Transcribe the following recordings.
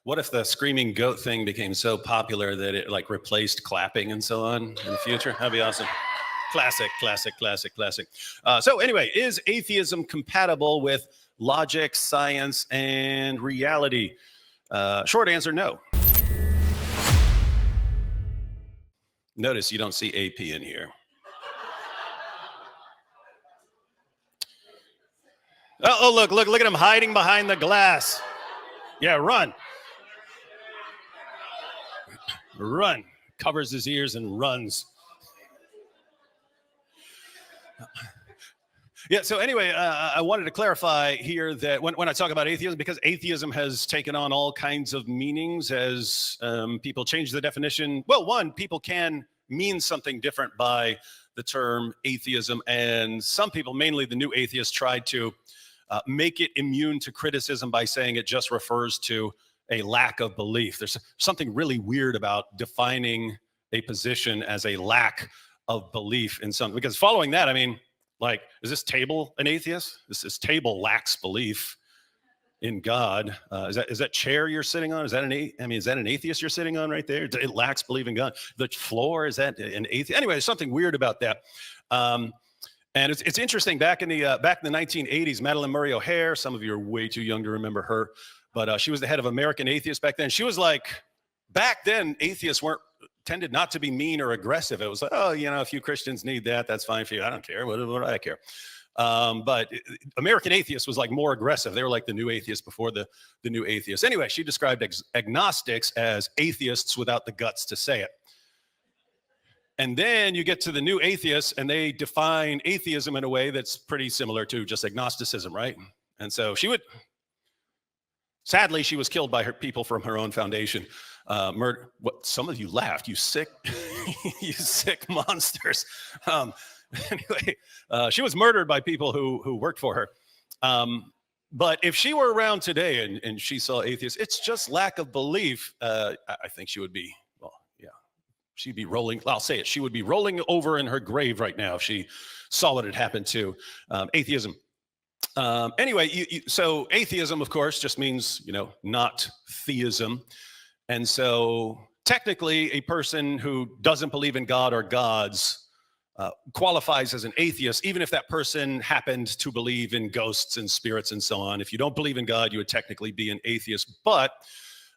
What if the screaming goat thing became so popular that it like replaced clapping and so on in the future? That'd be awesome. Classic, classic, classic, classic. So anyway, is atheism compatible with logic, science, and reality? Short answer, no. Notice you don't see AP in here. Oh, look at him hiding behind the glass. Yeah, run. Run. Covers his ears and runs. Yeah, so anyway, I wanted to clarify here that when I talk about atheism, because atheism has taken on all kinds of meanings as people change the definition. Well, one, people can mean something different by the term atheism, and some people, mainly the new atheists, tried to make it immune to criticism by saying it just refers to a lack of belief. There's something really weird about defining a position as a lack of belief in something, because following that, I mean, like, is this table an atheist? This table lacks belief in God. Is that chair you're sitting on? Is that is that an atheist you're sitting on right there? It lacks belief in God. The floor, is that an atheist? Anyway, there's something weird about that. And it's interesting. Back in the 1980s, Madalyn Murray O'Hair. Some of you are way too young to remember her, but she was the head of American Atheists back then. She was like, back then, atheists tended not to be mean or aggressive. It was like, oh, if you Christians need that, that's fine for you. I don't care. What do I care? But American Atheists was like more aggressive. They were like the new atheists before the new atheists. Anyway, she described agnostics as atheists without the guts to say it. And then you get to the new atheists, and they define atheism in a way that's pretty similar to just agnosticism, right? And so sadly, she was killed by her people from her own foundation. Some of you laughed, you sick, you sick monsters. Anyway, she was murdered by people who worked for her. But if she were around today and she saw atheists, it's just lack of belief. I think she would be, she'd be rolling. I'll say it. She would be rolling over in her grave right now if she saw what had happened to atheism. Anyway, so atheism, of course, just means, not theism. And so technically, a person who doesn't believe in God or gods qualifies as an atheist, even if that person happened to believe in ghosts and spirits and so on. If you don't believe in God, you would technically be an atheist. But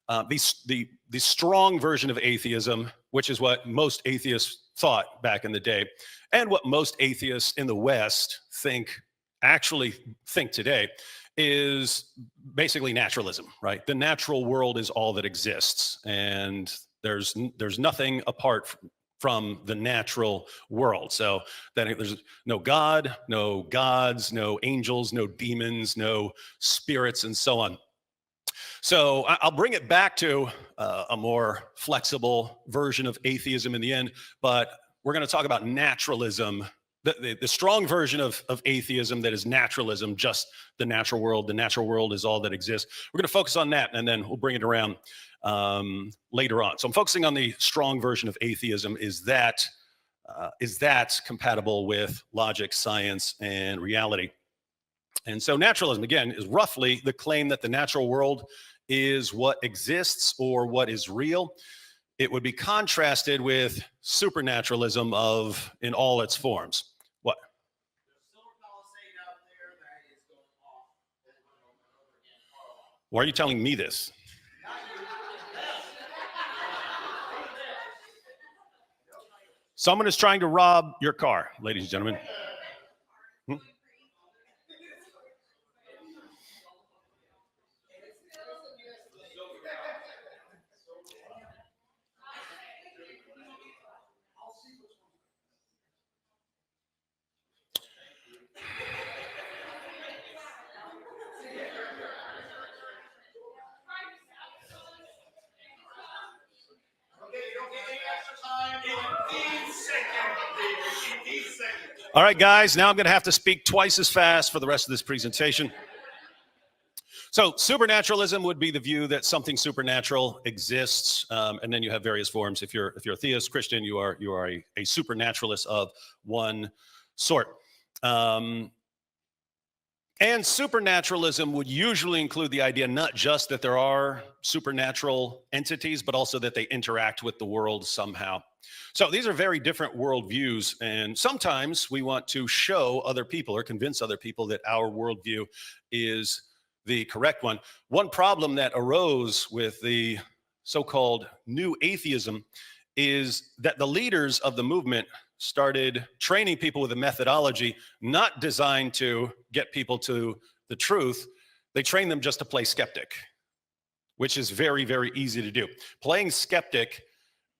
the strong version of atheism, which is what most atheists thought back in the day, and what most atheists in the West actually think today, is basically naturalism, right? The natural world is all that exists, and there's nothing apart from the natural world. So then there's no God, no gods, no angels, no demons, no spirits, and so on. So I'll bring it back to a more flexible version of atheism in the end, but we're going to talk about naturalism. The strong version of atheism that is naturalism, just the natural world. The natural world is all that exists. We're going to focus on that, and then we'll bring it around later on. So I'm focusing on the strong version of atheism. Is that compatible with logic, science, and reality? And so naturalism, again, is roughly the claim that the natural world is what exists or what is real. It would be contrasted with supernaturalism in all its forms. What? There's still a Palisade out there that is going off over and over again. Why are you telling me this? Someone is trying to rob your car, ladies and gentlemen. All right, guys, now I'm going to have to speak twice as fast for the rest of this presentation. So supernaturalism would be the view that something supernatural exists, and then you have various forms. If you're a theist, Christian, you are a supernaturalist of one sort. And And supernaturalism would usually include the idea not just that there are supernatural entities, but also that they interact with the world somehow. So these are very different worldviews, and sometimes we want to show other people or convince other people that our worldview is the correct one. One problem that arose with the so-called new atheism is that the leaders of the movement started training people with a methodology not designed to get people to the truth. They trained them just to play skeptic, which is very, very easy to do. Playing skeptic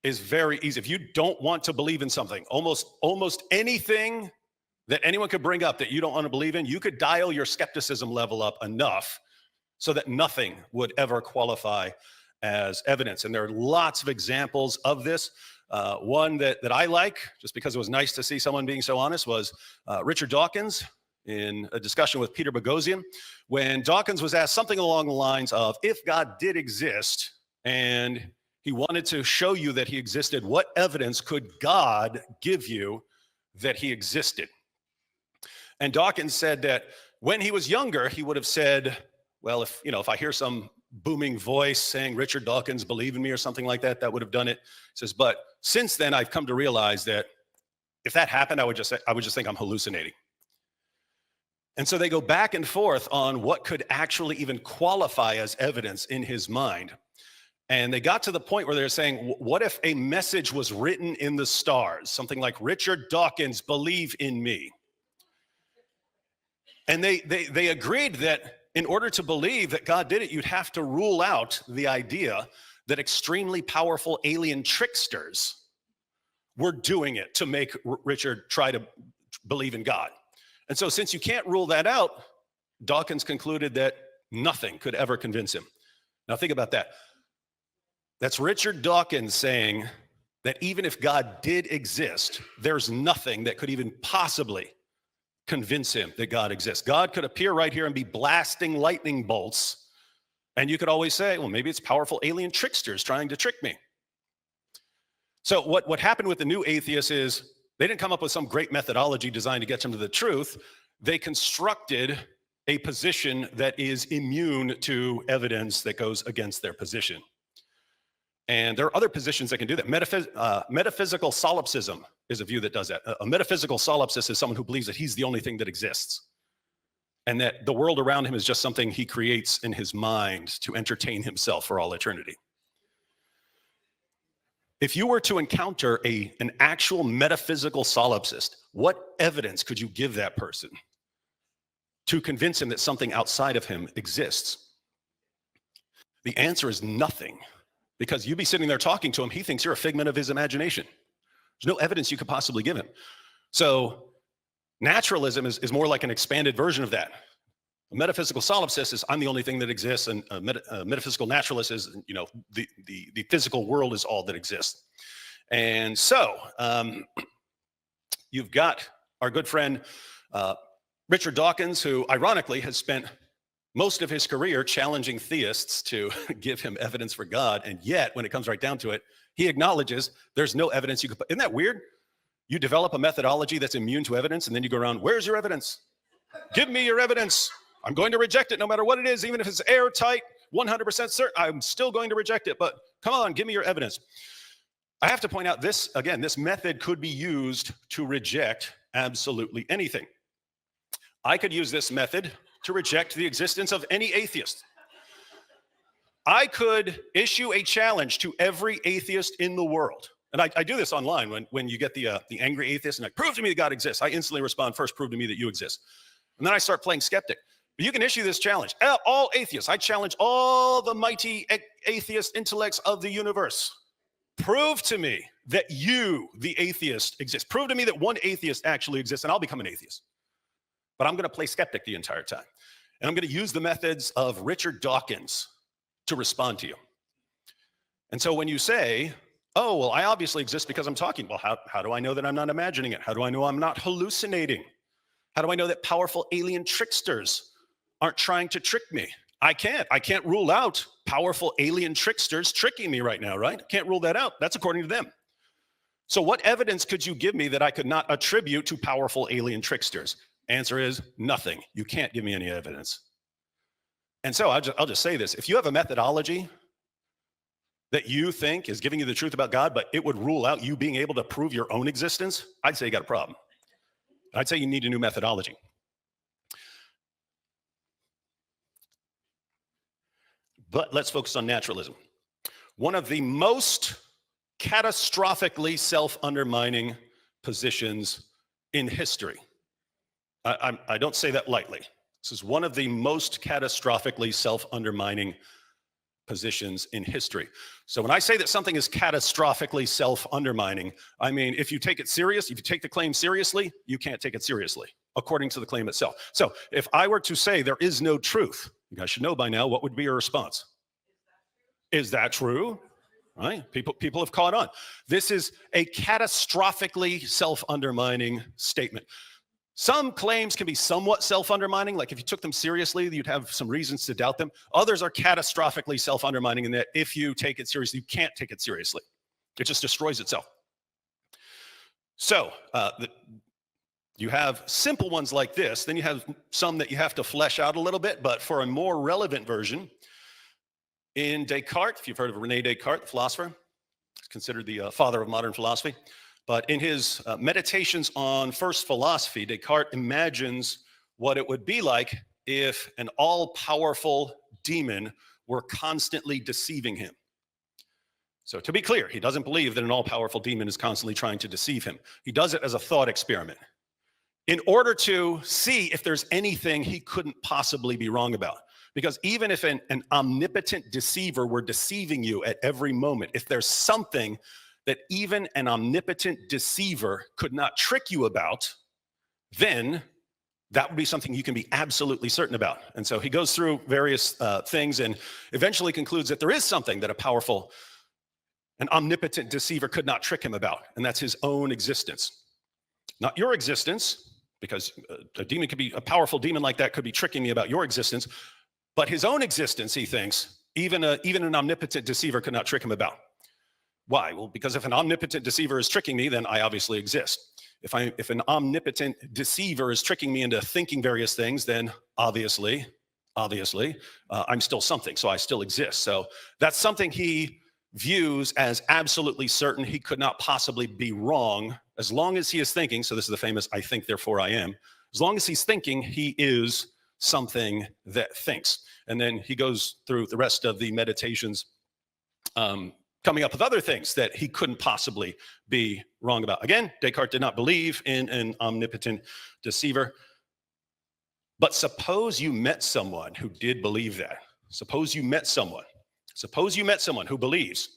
is very easy. If you don't want to believe in something, almost anything that anyone could bring up that you don't want to believe in, you could dial your skepticism level up enough so that nothing would ever qualify as evidence. And there are lots of examples of this. One that I like, just because it was nice to see someone being so honest, was Richard Dawkins in a discussion with Peter Boghossian, when Dawkins was asked something along the lines of, if God did exist and he wanted to show you that he existed, what evidence could God give you that he existed? And Dawkins said that when he was younger, he would have said, well, if I hear some booming voice saying, Richard Dawkins, believe in me, or something like that, that would have done it. He says, but since then, I've come to realize that if that happened, I would just think I'm hallucinating. And so they go back and forth on what could actually even qualify as evidence in his mind. And they got to the point where they're saying, what if a message was written in the stars? Something like, Richard Dawkins, believe in me. And they agreed that in order to believe that God did it, you'd have to rule out the idea that extremely powerful alien tricksters were doing it to make Richard try to believe in God. And so since you can't rule that out, Dawkins concluded that nothing could ever convince him. Now think about that. That's Richard Dawkins saying that even if God did exist, there's nothing that could even possibly convince him that God exists. God could appear right here and be blasting lightning bolts, and you could always say, well, maybe it's powerful alien tricksters trying to trick me. So what happened with the new atheists is they didn't come up with some great methodology designed to get them to the truth. They constructed a position that is immune to evidence that goes against their position. And there are other positions that can do that. Metaphysical solipsism is a view that does that. A metaphysical solipsist is someone who believes that he's the only thing that exists, and that the world around him is just something he creates in his mind to entertain himself for all eternity. If you were to encounter an actual metaphysical solipsist, what evidence could you give that person to convince him that something outside of him exists? The answer is nothing. Because you'd be sitting there talking to him, he thinks you're a figment of his imagination. There's no evidence you could possibly give him. So naturalism is more like an expanded version of that. A metaphysical solipsist is, I'm the only thing that exists, and a metaphysical naturalist is, the physical world is all that exists. And so you've got our good friend Richard Dawkins, who ironically has spent most of his career challenging theists to give him evidence for God, and yet, when it comes right down to it, he acknowledges there's no evidence you could put. Isn't that weird? You develop a methodology that's immune to evidence, and then you go around, where's your evidence? Give me your evidence. I'm going to reject it no matter what it is, even if it's airtight, 100% certain, I'm still going to reject it, but come on, give me your evidence. I have to point out this, again, this method could be used to reject absolutely anything. I could use this method to reject the existence of any atheist. I could issue a challenge to every atheist in the world. And I do this online when you get the angry atheist and like, prove to me that God exists. I instantly respond, first, prove to me that you exist. And then I start playing skeptic. But you can issue this challenge. All atheists, I challenge all the mighty atheist intellects of the universe. Prove to me that you, the atheist, exist. Prove to me that one atheist actually exists, and I'll become an atheist. But I'm going to play skeptic the entire time. And I'm going to use the methods of Richard Dawkins to respond to you. And so when you say, oh, well, I obviously exist because I'm talking. Well, how do I know that I'm not imagining it? How do I know I'm not hallucinating? How do I know that powerful alien tricksters aren't trying to trick me? I can't rule out powerful alien tricksters tricking me right now, right? Can't rule that out. That's according to them. So what evidence could you give me that I could not attribute to powerful alien tricksters? Answer is nothing. You can't give me any evidence. And so I'll just say this. If you have a methodology that you think is giving you the truth about God, but it would rule out you being able to prove your own existence, I'd say you got a problem. I'd say you need a new methodology. But let's focus on naturalism. One of the most catastrophically self-undermining positions in history. I don't say that lightly. This is one of the most catastrophically self-undermining positions in history. So when I say that something is catastrophically self-undermining, I mean, if you take it serious, if you take the claim seriously, you can't take it seriously, according to the claim itself. So if I were to say there is no truth, you guys should know by now, what would be your response? Is that true? Right? People have caught on. This is a catastrophically self-undermining statement. Some claims can be somewhat self-undermining, like if you took them seriously, you'd have some reasons to doubt them. Others are catastrophically self-undermining in that if you take it seriously, you can't take it seriously. It just destroys itself. So you have simple ones like this, then you have some that you have to flesh out a little bit, but for a more relevant version, in Descartes, if you've heard of René Descartes, the philosopher, he's considered the father of modern philosophy. But in his meditations on first philosophy, Descartes imagines what it would be like if an all-powerful demon were constantly deceiving him. So to be clear, he doesn't believe that an all-powerful demon is constantly trying to deceive him. He does it as a thought experiment in order to see if there's anything he couldn't possibly be wrong about. Because even if an omnipotent deceiver were deceiving you at every moment, if there's something that even an omnipotent deceiver could not trick you about, then that would be something you can be absolutely certain about. And so he goes through various things and eventually concludes that there is something that an omnipotent deceiver could not trick him about, and that's his own existence. Not your existence, because a powerful demon like that could be tricking me about your existence, but his own existence, he thinks, even an omnipotent deceiver could not trick him about. Why? Well, because if an omnipotent deceiver is tricking me, then I obviously exist. If an omnipotent deceiver is tricking me into thinking various things, then obviously, I'm still something, so I still exist. So that's something he views as absolutely certain. He could not possibly be wrong as long as he is thinking. So this is the famous "I think, therefore I am." As long as he's thinking, he is something that thinks. And then he goes through the rest of the meditations, coming up with other things that he couldn't possibly be wrong about. Again, Descartes did not believe in an omnipotent deceiver. But suppose you met someone who did believe that. Suppose you met someone who believes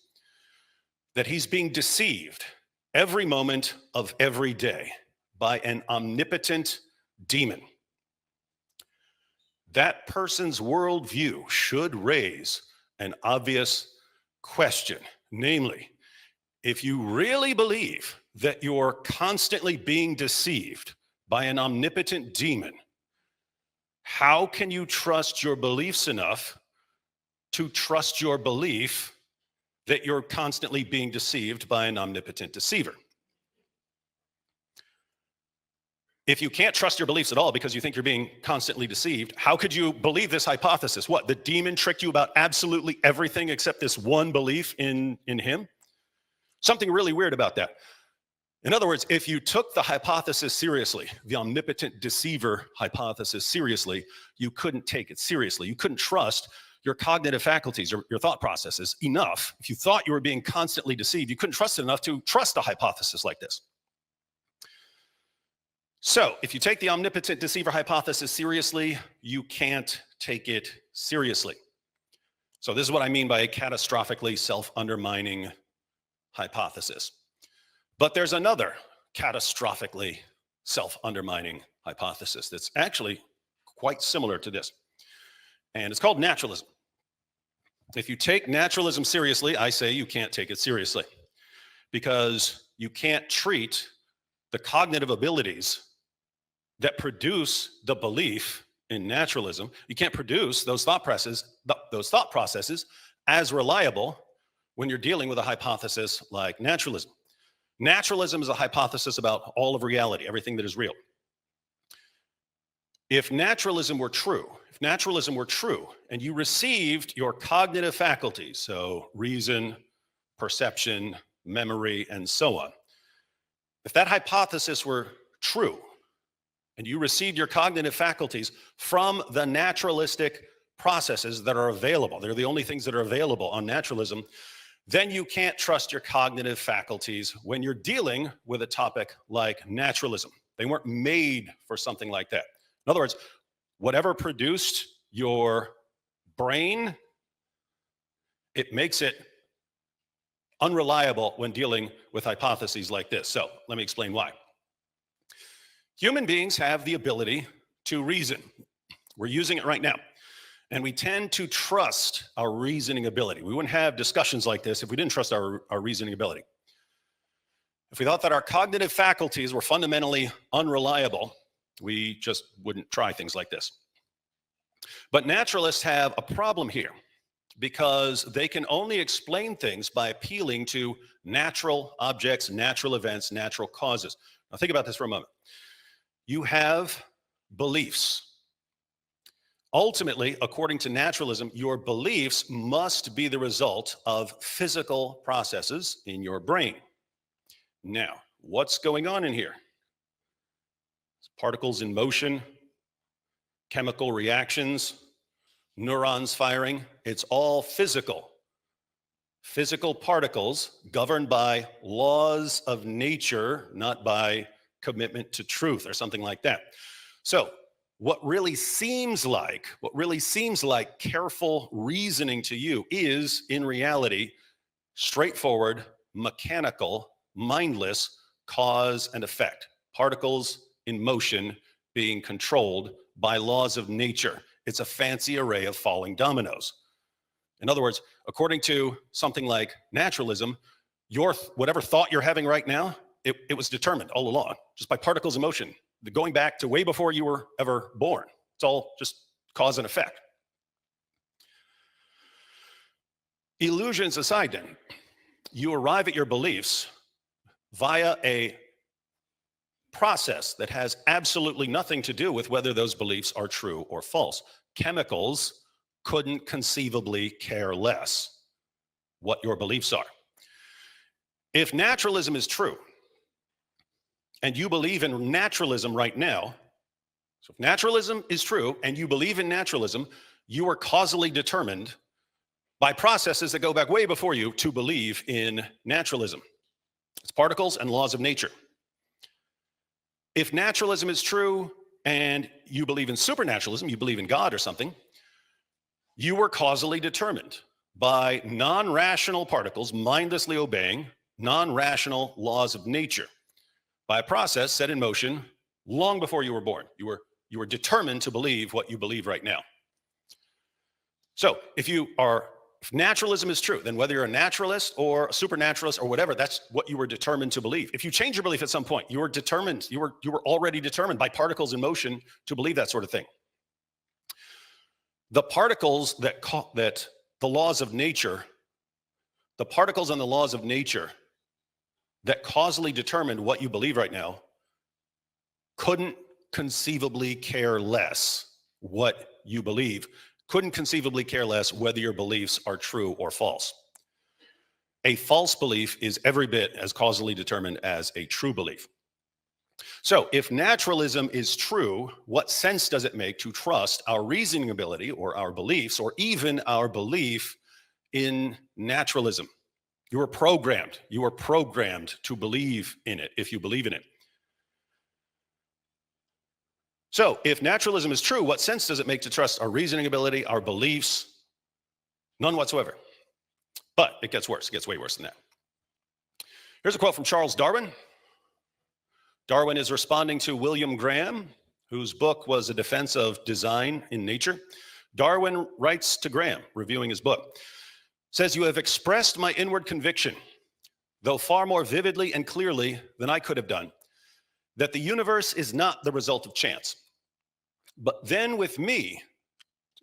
that he's being deceived every moment of every day by an omnipotent demon. That person's worldview should raise an obvious question. Namely, if you really believe that you're constantly being deceived by an omnipotent demon, how can you trust your beliefs enough to trust your belief that you're constantly being deceived by an omnipotent deceiver? If you can't trust your beliefs at all because you think you're being constantly deceived, how could you believe this hypothesis? What, the demon tricked you about absolutely everything except this one belief in him? Something really weird about that. In other words, if you took the hypothesis seriously, the omnipotent deceiver hypothesis seriously, you couldn't take it seriously. You couldn't trust your cognitive faculties or your thought processes enough. If you thought you were being constantly deceived, you couldn't trust it enough to trust a hypothesis like this. So if you take the omnipotent deceiver hypothesis seriously, you can't take it seriously. So this is what I mean by a catastrophically self-undermining hypothesis. But there's another catastrophically self-undermining hypothesis that's actually quite similar to this. And it's called naturalism. If you take naturalism seriously, I say you can't take it seriously because you can't treat the cognitive abilities that produce the belief in naturalism. You can't produce those thought processes as reliable when you're dealing with a hypothesis like naturalism. Naturalism is a hypothesis about all of reality, everything that is real. If naturalism were true, and you received your cognitive faculties, so reason, perception, memory, and so on, if that hypothesis were true, and you received your cognitive faculties from the naturalistic processes that are available, they're the only things that are available on naturalism, then you can't trust your cognitive faculties when you're dealing with a topic like naturalism. They weren't made for something like that. In other words, whatever produced your brain, it makes it unreliable when dealing with hypotheses like this. So let me explain why. Human beings have the ability to reason. We're using it right now. And we tend to trust our reasoning ability. We wouldn't have discussions like this if we didn't trust our reasoning ability. If we thought that our cognitive faculties were fundamentally unreliable, we just wouldn't try things like this. But naturalists have a problem here because they can only explain things by appealing to natural objects, natural events, natural causes. Now think about this for a moment. You have beliefs. Ultimately, according to naturalism, your beliefs must be the result of physical processes in your brain. Now, what's going on in here? Particles in motion, chemical reactions, neurons firing. It's all physical. Physical particles governed by laws of nature, not by commitment to truth or something like that. So, what really seems like careful reasoning to you is, in reality, straightforward, mechanical, mindless cause and effect. Particles in motion being controlled by laws of nature. It's a fancy array of falling dominoes. In other words, according to something like naturalism, whatever thought you're having right now, it was determined all along, just by particles in motion, going back to way before you were ever born. It's all just cause and effect. Illusions aside then, you arrive at your beliefs via a process that has absolutely nothing to do with whether those beliefs are true or false. Chemicals couldn't conceivably care less what your beliefs are. If naturalism is true, and you believe in naturalism right now, so if naturalism is true and you believe in naturalism, you are causally determined by processes that go back way before you to believe in naturalism. It's particles and laws of nature. If naturalism is true and you believe in supernaturalism, you believe in God or something, you were causally determined by non-rational particles mindlessly obeying non-rational laws of nature, by a process set in motion long before you were born. You were determined to believe what you believe right now. So if naturalism is true, then whether you're a naturalist or a supernaturalist or whatever, that's what you were determined to believe. If you change your belief at some point, you were determined, you were already determined by particles in motion to believe that sort of thing. The particles the laws of nature, the particles and the laws of nature that causally determined what you believe right now couldn't conceivably care less what you believe, couldn't conceivably care less whether your beliefs are true or false. A false belief is every bit as causally determined as a true belief. So if naturalism is true, what sense does it make to trust our reasoning ability or our beliefs or even our belief in naturalism? You are programmed to believe in it if you believe in it. So if naturalism is true, what sense does it make to trust our reasoning ability, our beliefs? None whatsoever. But it gets worse. It gets way worse than that. Here's a quote from Charles Darwin. Darwin is responding to William Graham, whose book was a defense of design in nature. Darwin writes to Graham, reviewing his book, says, "You have expressed my inward conviction, though far more vividly and clearly than I could have done, that the universe is not the result of chance. But then with me,"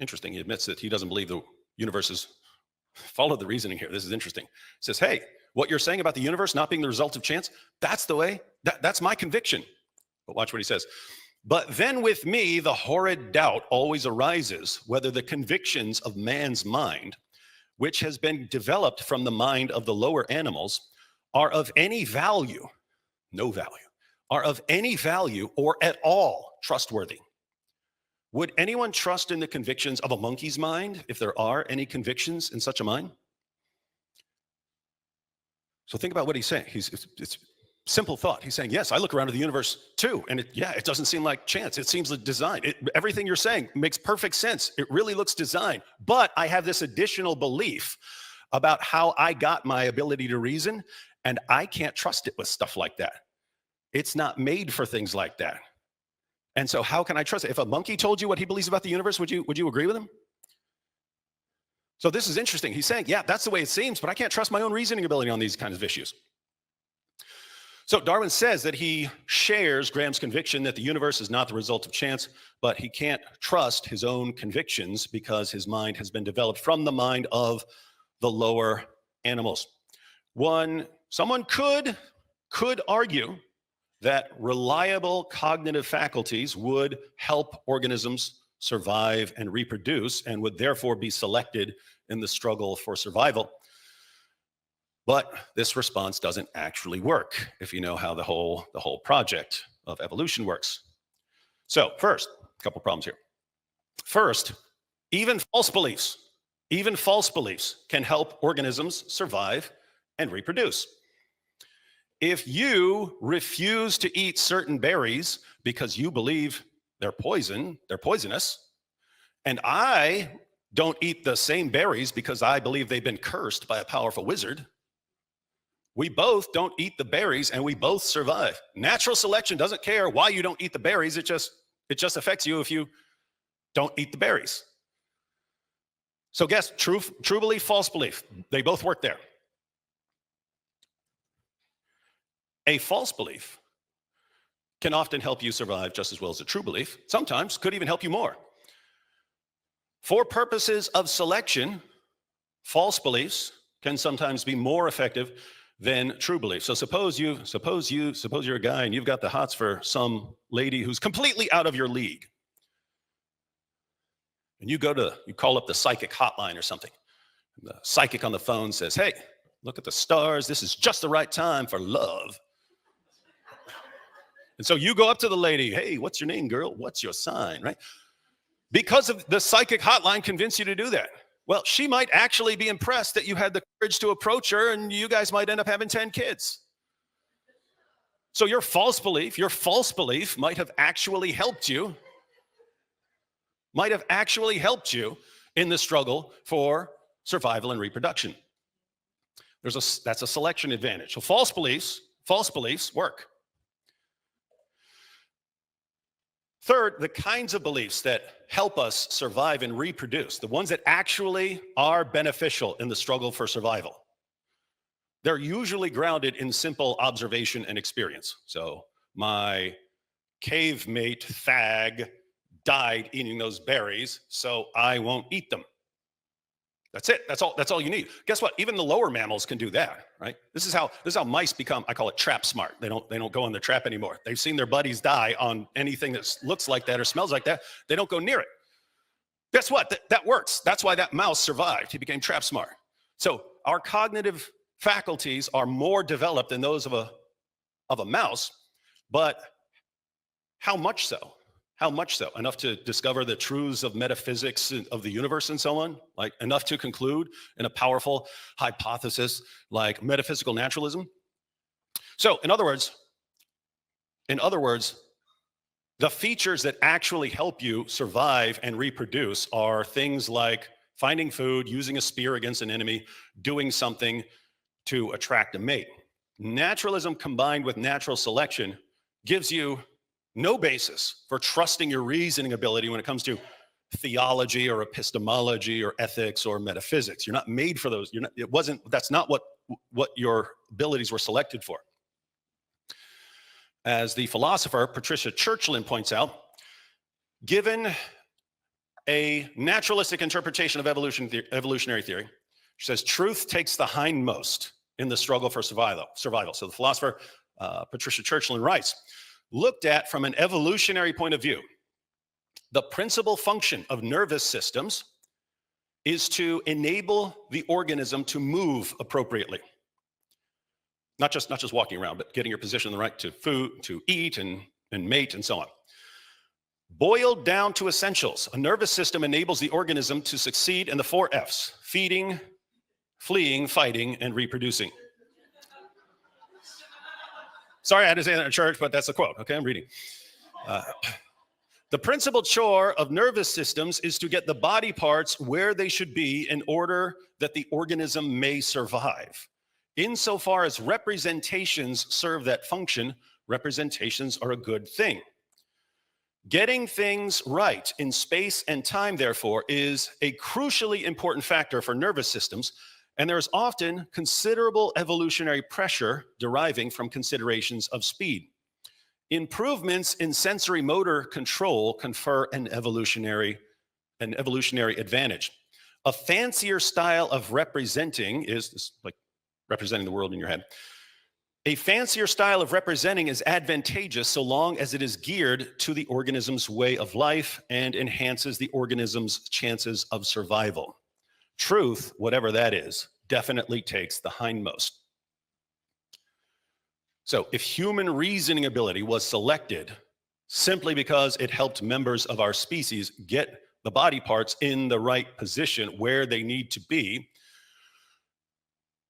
interesting, he admits that he doesn't believe the universe is, follow the reasoning here, this is interesting. He says, hey, what you're saying about the universe not being the result of chance, that's the way, that's my conviction. But watch what he says. But then with me, the horrid doubt always arises whether the convictions of man's mind, which has been developed from the mind of the lower animals, are of any value, no value, are of any value or at all trustworthy. Would anyone trust in the convictions of a monkey's mind if there are any convictions in such a mind? So think about what he's saying. It's simple thought. He's saying, yes, I look around at the universe too, and it doesn't seem like chance. It seems like design. Everything you're saying makes perfect sense. It really looks designed. But I have this additional belief about how I got my ability to reason, and I can't trust it with stuff like that. It's not made for things like that. And so how can I trust it? If a monkey told you what he believes about the universe, would you agree with him? So this is interesting. He's saying, yeah, that's the way it seems, but I can't trust my own reasoning ability on these kinds of issues. So Darwin says that he shares Graham's conviction that the universe is not the result of chance, but he can't trust his own convictions because his mind has been developed from the mind of the lower animals. Someone could argue that reliable cognitive faculties would help organisms survive and reproduce and would therefore be selected in the struggle for survival. But this response doesn't actually work if you know how the whole project of evolution works. So first, a couple problems here. First, even false beliefs can help organisms survive and reproduce. If you refuse to eat certain berries because you believe they're poisonous, and I don't eat the same berries because I believe they've been cursed by a powerful wizard, we both don't eat the berries and we both survive. Natural selection doesn't care why you don't eat the berries. It just affects you if you don't eat the berries. So guess, true belief, false belief. They both work there. A false belief can often help you survive just as well as a true belief. Sometimes could even help you more. For purposes of selection, false beliefs can sometimes be more effective than true beliefs. So suppose you're a guy and you've got the hots for some lady who's completely out of your league. And you call up the psychic hotline or something. And the psychic on the phone says, hey, look at the stars. This is just the right time for love. And so you go up to the lady, hey, what's your name, girl? What's your sign, right? Because of the psychic hotline convinced you to do that. Well, she might actually be impressed that you had the courage to approach her, and you guys might end up having 10 kids. So your false belief might have actually helped you, in the struggle for survival and reproduction. That's a selection advantage. So false beliefs work. Third, the kinds of beliefs that help us survive and reproduce, the ones that actually are beneficial in the struggle for survival, they're usually grounded in simple observation and experience. So my cave mate fag died eating those berries, so I won't eat them. That's it. That's all you need. Guess what? Even the lower mammals can do that, right? This is how mice become, I call it trap smart. They don't go in the trap anymore. They've seen their buddies die on anything that looks like that or smells like that. They don't go near it. Guess what? That works. That's why that mouse survived. He became trap smart. So our cognitive faculties are more developed than those of a mouse, but how much so? How much so? Enough to discover the truths of metaphysics of the universe and so on? Like enough to conclude in a powerful hypothesis like metaphysical naturalism? So in other words, the features that actually help you survive and reproduce are things like finding food, using a spear against an enemy, doing something to attract a mate. Naturalism combined with natural selection gives you no basis for trusting your reasoning ability when it comes to theology or epistemology or ethics or metaphysics. You're not made for those. That's not what your abilities were selected for. As the philosopher Patricia Churchland points out, given a naturalistic interpretation of evolutionary theory, she says truth takes the hindmost in the struggle for survival. So the philosopher Patricia Churchland writes, looked at from an evolutionary point of view, the principal function of nervous systems is to enable the organism to move appropriately. Not just walking around, but getting your position in the right to food, to eat and mate and so on. Boiled down to essentials, a nervous system enables the organism to succeed in the 4 F's: feeding, fleeing, fighting, and reproducing. Sorry I had to say that in church, but that's a quote. Okay, I'm reading. The principal chore of nervous systems is to get the body parts where they should be in order that the organism may survive. Insofar as representations serve that function, representations are a good thing. Getting things right in space and time, therefore, is a crucially important factor for nervous systems, and there is often considerable evolutionary pressure deriving from considerations of speed. Improvements in sensory motor control confer an evolutionary advantage. A fancier style of representing is like representing the world in your head. A fancier style of representing is advantageous so long as it is geared to the organism's way of life and enhances the organism's chances of survival. Truth, whatever that is, definitely takes the hindmost. So if human reasoning ability was selected simply because it helped members of our species get the body parts in the right position where they need to be,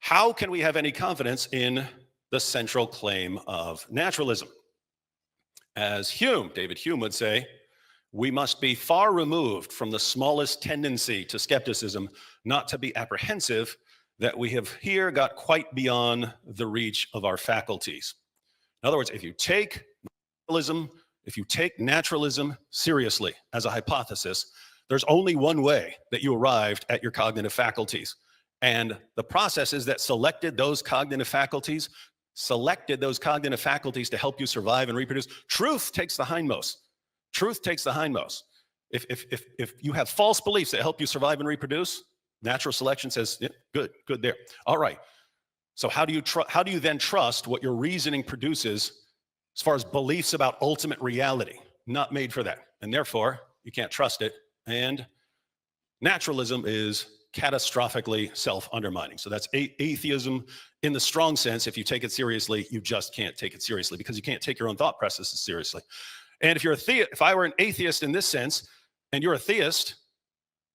how can we have any confidence in the central claim of naturalism? As David Hume would say, we must be far removed from the smallest tendency to skepticism not to be apprehensive that we have here got quite beyond the reach of our faculties. In other words, if you take naturalism seriously as a hypothesis, there's only one way that you arrived at your cognitive faculties. And the processes that selected those cognitive faculties to help you survive and reproduce. Truth takes the hindmost. Truth takes the hindmost. If you have false beliefs that help you survive and reproduce, natural selection says, yeah, good there. All right. So how do you then trust what your reasoning produces as far as beliefs about ultimate reality? Not made for that. And therefore, you can't trust it. And naturalism is catastrophically self-undermining. So that's atheism in the strong sense. If you take it seriously, you just can't take it seriously because you can't take your own thought processes seriously. And if I were an atheist in this sense, and you're a theist,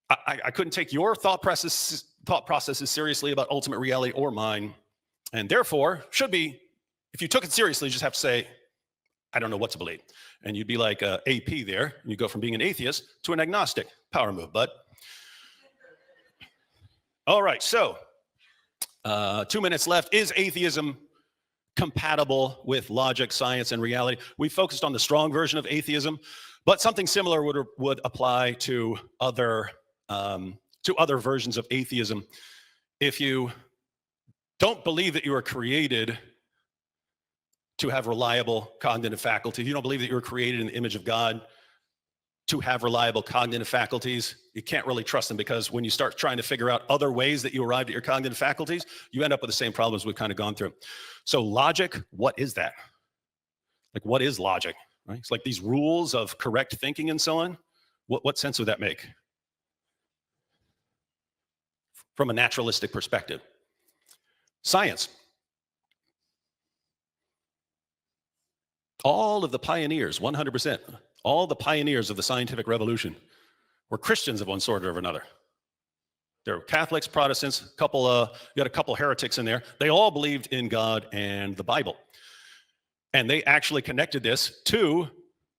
I couldn't take your thought processes seriously about ultimate reality or mine. And therefore, if you took it seriously, you just have to say, I don't know what to believe. And you'd be like AP there. You go from being an atheist to an agnostic. Power move, bud. All right, so 2 minutes left. Is atheism compatible with logic, science, and reality? We focused on the strong version of atheism, but something similar would apply to other versions of atheism. If you don't believe that you were created to have reliable cognitive faculties, you don't believe that you were created in the image of God to have reliable cognitive faculties, you can't really trust them, because when you start trying to figure out other ways that you arrived at your cognitive faculties, you end up with the same problems we've kind of gone through. So logic, what is that? Like, what is logic? Right? It's like these rules of correct thinking and so on. What sense would that make from a naturalistic perspective? Science. All of the pioneers, 100%, all the pioneers of the scientific revolution were Christians of one sort or another. There were Catholics, Protestants, you got a couple heretics in there. They all believed in God and the Bible. And they actually connected this to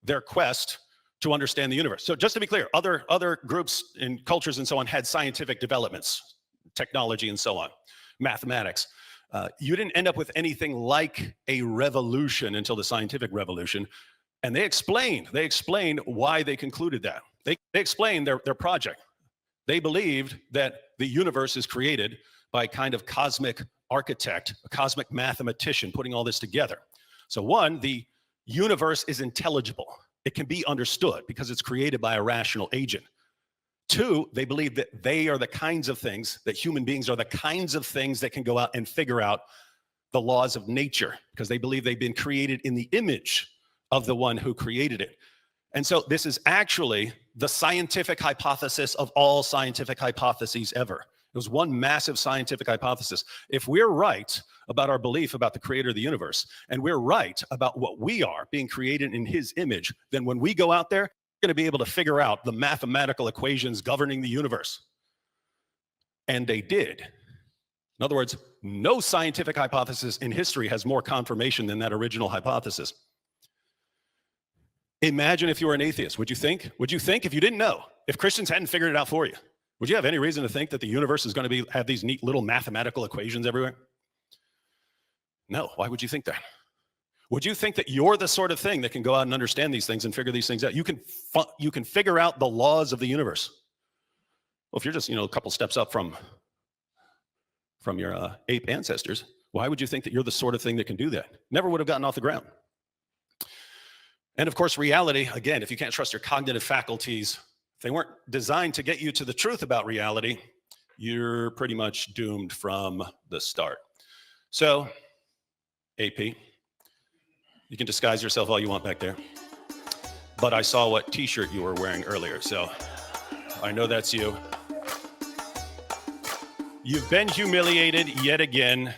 their quest to understand the universe. So just to be clear, other groups and cultures and so on had scientific developments, technology and so on, mathematics. You didn't end up with anything like a revolution until the scientific revolution. And they explained why they concluded that. They explained their project. They believed that the universe is created by a kind of cosmic architect, a cosmic mathematician putting all this together. So one, the universe is intelligible. It can be understood because it's created by a rational agent. Two, they believe that they are the kinds of things, that human beings are the kinds of things that can go out and figure out the laws of nature, because they believe they've been created in the image of the one who created it. And so this is actually the scientific hypothesis of all scientific hypotheses ever. It was one massive scientific hypothesis. If we're right about our belief about the creator of the universe, and we're right about what we are, being created in his image, then when we go out there, we're going to be able to figure out the mathematical equations governing the universe. And they did. In other words, no scientific hypothesis in history has more confirmation than that original hypothesis. Imagine if you were an atheist. Would you think if you didn't know, if Christians hadn't figured it out for you, would you have any reason to think that the universe is going to have these neat little mathematical equations everywhere? No. Why would you think that? Would you think that you're the sort of thing that can go out and understand these things and figure these things out? You can figure out the laws of the universe. Well, if you're just, a couple steps up from your ape ancestors, why would you think that you're the sort of thing that can do that? Never would have gotten off the ground. And of course, reality, again, if you can't trust your cognitive faculties, if they weren't designed to get you to the truth about reality, you're pretty much doomed from the start. So, AP, you can disguise yourself all you want back there. But I saw what t-shirt you were wearing earlier, so I know that's you. You've been humiliated yet again.